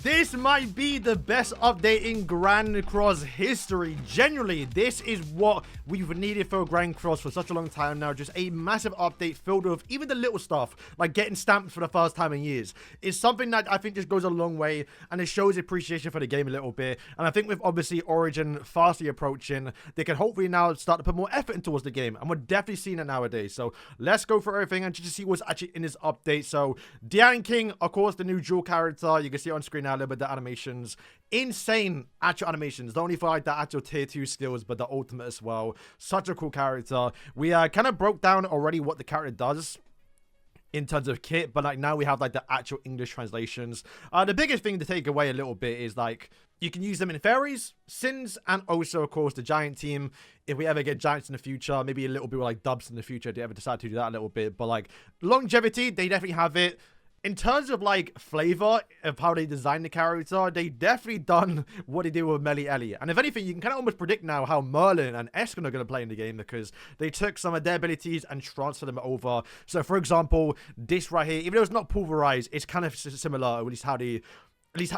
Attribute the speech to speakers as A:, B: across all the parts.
A: This might be the best update in Grand Cross history. Genuinely, this is what we've needed for Grand Cross for such a long time now. Just a massive update filled with even the little stuff, like getting stamps for the first time in years. It's something that I think just goes a long way, and it shows appreciation for the game a little bit. And I think with obviously Origin fastly approaching, they can hopefully now start to put more effort into towards the game. And we're definitely seeing it nowadays. So let's go for everything and just see what's actually in this update. So Diane King, of course, the new dual character. You can see it on screen now a little bit, the animations. Insane actual animations. Not only for like the actual tier 2 skills, but the ultimate as well. Such a cool character. We kind of broke down already what the character does in terms of kit, but like now we have like the actual English translations. The biggest thing to take away a little bit is like you can use them in fairies, sins, and also of course the giant team. If we ever get giants in the future, maybe a little bit like dubs in the future, if they ever decide to do that a little bit. But like longevity, they definitely have it. In terms of like flavor of how they designed the character, they definitely done what they did with Melly Ellie. And if anything, you can kind of almost predict now how Merlin and Escanor are going to play in the game, because they took some of their abilities and transferred them over. So for example, this right here, even though it's not pulverized, it's kind of similar, at least how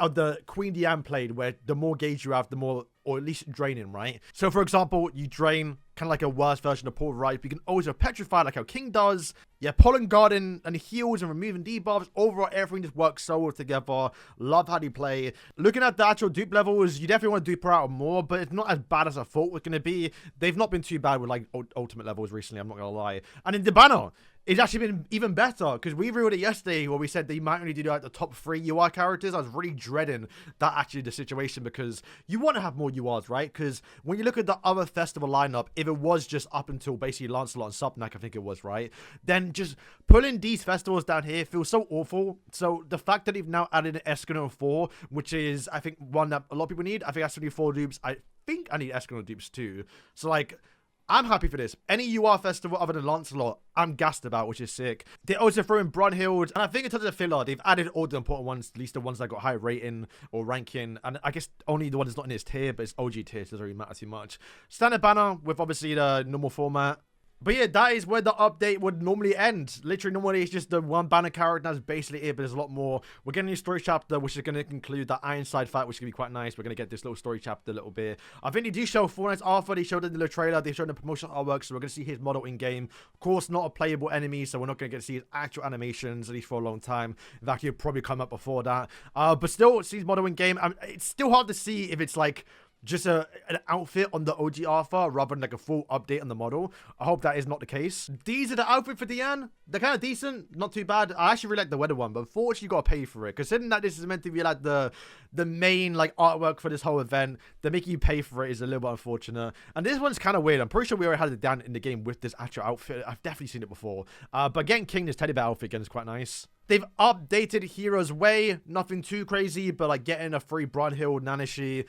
A: the Queen Diane played, where the more gauge you have, the more, or at least draining, right? So for example, you drain kind of like a worse version of pulverize, but you can also petrify like how King does. Yeah, pollen guarding and heals and removing debuffs. Overall, everything just works so well together. Love how they play. Looking at the actual dupe levels, you definitely want to dupe her out more, but it's not as bad as I thought it was going to be. They've not been too bad with like ultimate levels recently, I'm not going to lie. And in the banner, it's actually been even better, because we reviewed it yesterday where we said they might only do like the top 3 UR characters. I was really dreading that actually the situation, because you want to have more URs, right? Because when you look at the other festival lineup, if it was just up until basically Lancelot and Subnak, I think it was, right? Then just pulling these festivals down here feels so awful. So the fact that they've now added an Escanor 4, which is, I think, one that a lot of people need. I think that's only 4 dupes. I think I need Escanor dupes too. So like, I'm happy for this. Any UR festival other than Lancelot, I'm gassed about, which is sick. They also throw in Brunhild, and I think in terms of filler, they've added all the important ones, at least the ones that got high rating or ranking, and I guess only the one that's not in this tier, but it's OG tier, so it doesn't really matter too much. Standard banner with obviously the normal format. But yeah, that is where the update would normally end. Literally, normally it's just the one banner character. That's basically it, but there's a lot more. We're getting a new story chapter, which is going to include the Ironside fight, which is going to be quite nice. We're going to get this little story chapter a little bit. I think they do show Fortnite's Arthur. They showed it in the little trailer. They showed the promotional artwork, so we're going to see his model in-game. Of course, not a playable enemy, so we're not going to get to see his actual animations, at least for a long time. In fact, he'll probably come up before that. But still, see his model in-game. It's still hard to see if it's like just an outfit on the OG Arthur rather than like a full update on the model. I hope that is not the case. These are the outfit for Diane. They're kind of decent, not too bad. I actually really like the weather one, but unfortunately you got to pay for it. Considering that this is meant to be like the main like artwork for this whole event, they're making you pay for it is a little bit unfortunate. And this one's kind of weird. I'm pretty sure we already had it down in the game with this actual outfit. I've definitely seen it before. But getting King, this teddy bear outfit again is quite nice. They've updated Hero's Way. Nothing too crazy, but like getting a free Brunhild, Nanashi,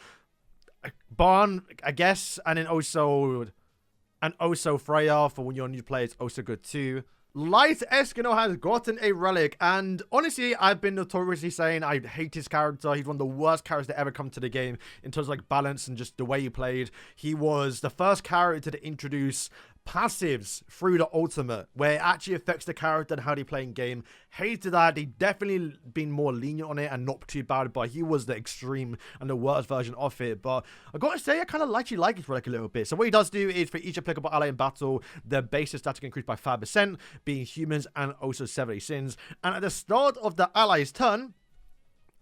A: Barn, I guess, and then also Freya for when you're a new player. It's also good too. Light Escanor has gotten a relic, and honestly, I've been notoriously saying I hate his character. He's one of the worst characters to ever come to the game in terms of like balance and just the way he played. He was the first character to introduce passives through the ultimate, where it actually affects the character and how they play in game. Hated that. They definitely been more lenient on it and not too bad, but he was the extreme and the worst version of it. But I gotta say, I kind of actually like his relic a little bit. So what he does do is for each applicable ally in battle, their base stats can increase by 5%, being humans and also 70 sins. And at the start of the ally's turn,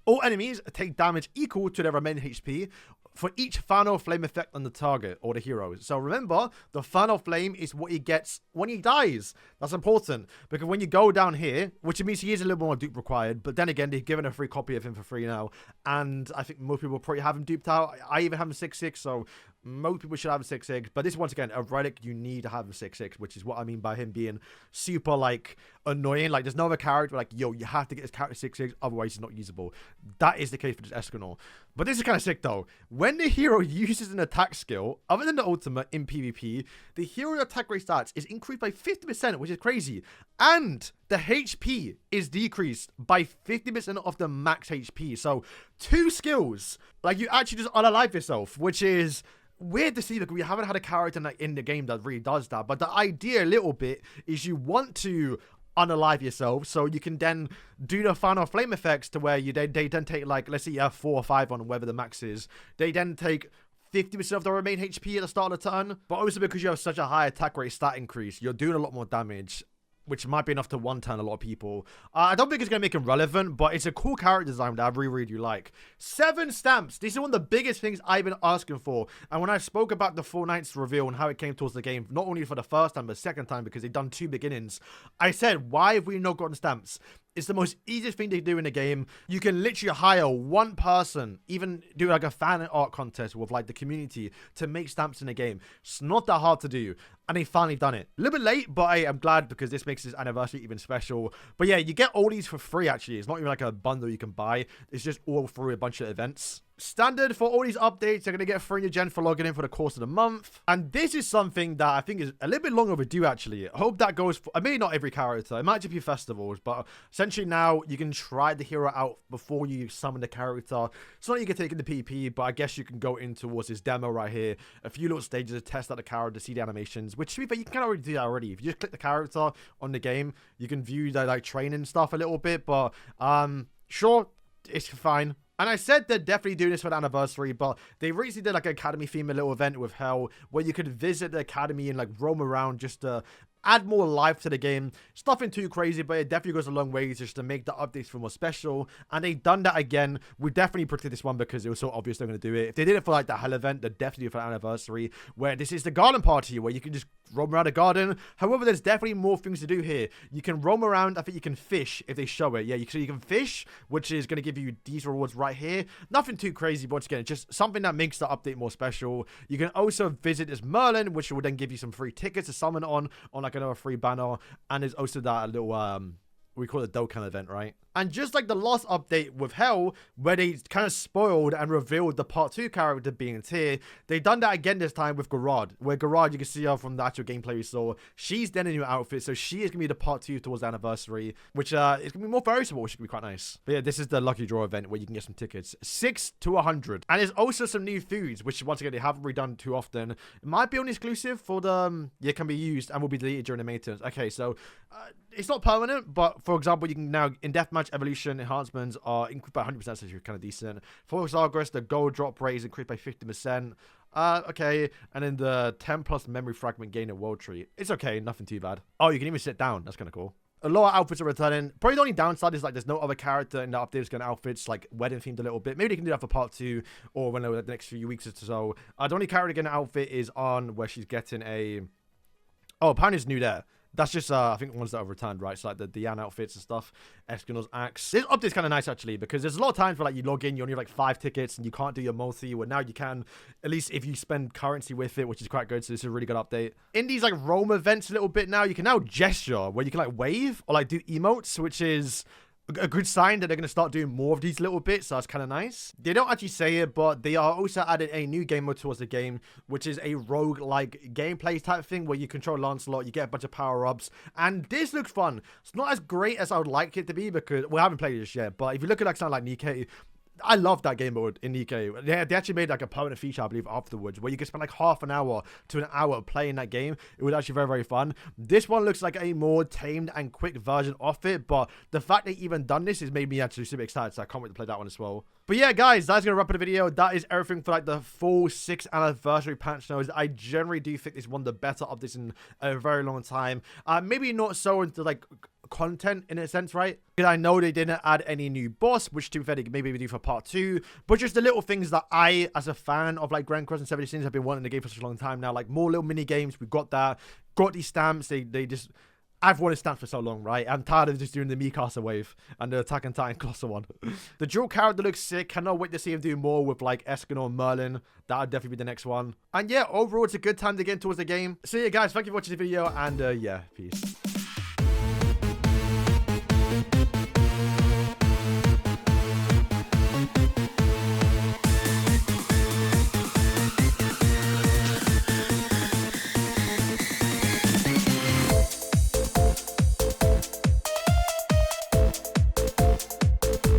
A: all enemies take damage equal to their remaining HP for each final flame effect on the target or the hero. So remember, the final flame is what he gets when he dies. That's important, because when you go down here, which means he is a little more dupe required, but then again, they've given a free copy of him for free now, and I think most people probably have him duped out. I even have him 6/6, so most people should have a 6/6, but this, once again, a relic, you need to have a 6/6, which is what I mean by him being super, like, annoying. Like, there's no other character, like, yo, you have to get this character 6/6, otherwise it's not usable. That is the case for this Escanor. But this is kind of sick, though. When the hero uses an attack skill, other than the ultimate in PvP, the hero attack rate stats is increased by 50%, which is crazy. And the HP is decreased by 50% of the max HP. So, 2 skills, like, you actually just unalive yourself, which is weird to see, because we haven't had a character in the game that really does that. But the idea a little bit is you want to unalive yourself, so you can then do the final flame effects to where they then take, like, let's say you have 4 or 5 on whatever the max is. They then take 50% of the remaining HP at the start of the turn, but also because you have such a high attack rate stat increase, you're doing a lot more damage, which might be enough to one-turn a lot of people. I don't think it's going to make him relevant, but it's a cool character design that I really do like. 7 stamps. This is one of the biggest things I've been asking for. And when I spoke about the 4 Knights reveal and how it came towards the game, not only for the first time, but second time, because they've done 2 beginnings, I said, why have we not gotten stamps? It's the most easiest thing to do in the game. You can literally hire one person, even do like a fan art contest with like the community to make stamps in the game. It's not that hard to do. And they finally done it. A little bit late, but I'm glad because this makes this anniversary even special. But yeah, you get all these for free actually. It's not even like a bundle you can buy. It's just all through a bunch of events. Standard for all these updates, you're going to get 300 gen for logging in for the course of the month. And this is something that I think is a little bit long overdue, actually. I hope that goes for, maybe not every character. It might just be festivals, but essentially now you can try the hero out before you summon the character. It's not you can take in the PP, but I guess you can go in towards this demo right here. A few little stages to test out the character, see the animations, which to be fair, you can already do that already. If you just click the character on the game, you can view the like training stuff a little bit, but sure, it's fine. And I said they're definitely doing this for the anniversary, but they recently did like an academy theme, a little event with Hell, where you could visit the academy and like roam around just to add more life to the game. It's nothing too crazy, but it definitely goes a long way just to make the updates feel more special. And they've done that again. We definitely predicted this one because it was so obvious they're going to do it. If they did it for like the Hell event, they're definitely for the anniversary, where this is the garden party, where you can just roam around the garden. However, there's definitely more things to do here. You can roam around. I think you can fish if they show it. Yeah, so you can fish, which is going to give you these rewards right here. Nothing too crazy, but once again, just something that makes the update more special. You can also visit this Merlin, which will then give you some free tickets to summon on like another free banner. And there's also that little we call it the Dokkan event, right? And just like the last update with Hell, where they kind of spoiled and revealed the part 2 character being Tyr, they've done that again this time with Garad, where Garad, you can see her from the actual gameplay we saw. She's then in a new outfit, so she is going to be the part 2 towards the anniversary, which is going to be more variable, which is going to be quite nice. But yeah, this is the lucky draw event where you can get some tickets. 6 to 100. And there's also some new foods, which once again, they haven't redone too often. It might be only exclusive for the, yeah, it can be used and will be deleted during the maintenance. Okay, so it's not permanent, but for example, you can now, in Deathmatch Evolution, enhancements are increased by 100%, so it's kind of decent. For Zagras, the gold drop rate is increased by 50%. Okay, and then the 10 plus memory fragment gain in World Tree. It's okay, nothing too bad. Oh, you can even sit down. That's kind of cool. A lot of outfits are returning. Probably the only downside is like there's no other character in the update that's going to outfits like wedding themed a little bit. Maybe they can do that for part 2 or when the next few weeks or so. The only character getting an outfit is on where she's getting a... Oh, apparently it's new there. That's just, I think, ones that have returned, right? So, like, the Diane outfits and stuff. Escanor's axe. This update's kind of nice, actually, because there's a lot of times where, like, you log in, you only have, like, 5 tickets, and you can't do your multi, where now you can, at least if you spend currency with it, which is quite good, so this is a really good update. In these, like, roam events a little bit now, you can now gesture, where you can, like, wave, or, like, do emotes, which is a good sign that they're going to start doing more of these little bits, so that's kind of nice. They don't actually say it, but they are also adding a new game mode towards the game, which is a roguelike gameplay type thing where you control Lancelot, you get a bunch of power-ups, and this looks fun. It's not as great as I would like it to be because, well, I haven't played this yet, but if you look at like something like Nikkei, I love that game mode in Nikkei. They actually made like a permanent feature, I believe, afterwards, where you can spend like half an hour to an hour playing that game. It was actually very, very fun. This one looks like a more tamed and quick version of it, but the fact they even done this has made me actually super excited, so I can't wait to play that one as well. But yeah, guys, that's going to wrap up the video. That is everything for like the full 6th anniversary patch notes. I generally do think this is one of the better updates in a very long time. Maybe not so into like content in a sense, right? Because I know they didn't add any new boss, which to be fair, they maybe do for part 2, but just the little things that I, as a fan of like Grand Cross and 70 Sins, have been wanting the game for such a long time now, like more little mini games. We got that, got these stamps. They just, I've wanted stamps for so long, right? I'm tired of just doing the Mikasa wave and the Attack on Titan Colossal one. The dual character looks sick. Cannot wait to see him do more with like Escanor and Merlin. That'll definitely be the next one. And yeah, overall, it's a good time to get towards the game. So yeah, guys, thank you for watching the video, and yeah, peace.